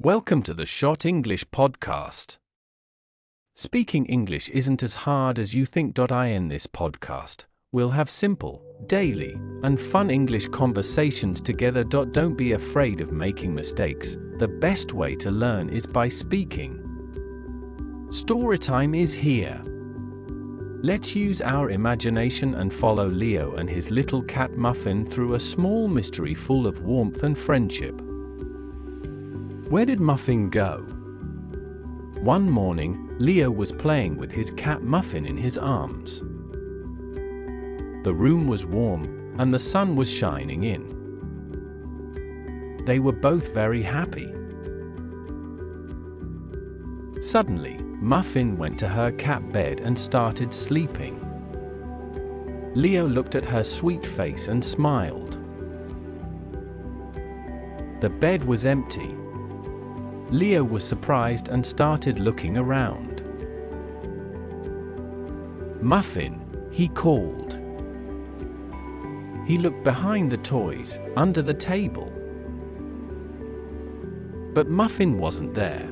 Welcome to the Shot English podcast. Speaking English isn't as hard as you think. In this podcast, we'll have simple, daily, and fun English conversations together. Don't be afraid of making mistakes. The best way to learn is by speaking. Storytime is here. Let's use our imagination and follow Leo and his little cat Muffin through a small mystery full of warmth and friendship. Where did Muffin go? One morning, Leo was playing with his cat Muffin in his arms. The room was warm, and the sun was shining in. They were both very happy. Suddenly, Muffin went to her cat bed and started sleeping. Leo looked at her sweet face and smiled. The bed was empty. Leo was surprised and started looking around. "Muffin," he called. He looked behind the toys, under the table. But Muffin wasn't there.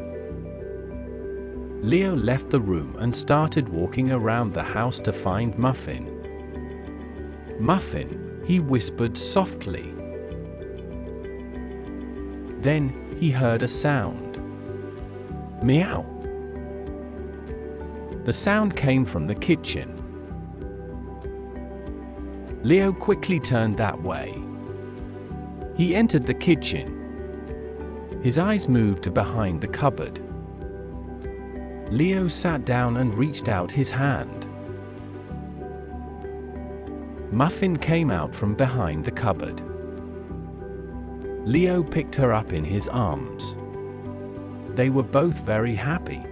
Leo left the room and started walking around the house to find Muffin. "Muffin," he whispered softly. Then, he heard a sound. Meow. The sound came from the kitchen. Leo quickly turned that way. He entered the kitchen. His eyes moved to behind the cupboard. Leo sat down and reached out his hand. Muffin came out from behind the cupboard. Leo picked her up in his arms. They were both very happy.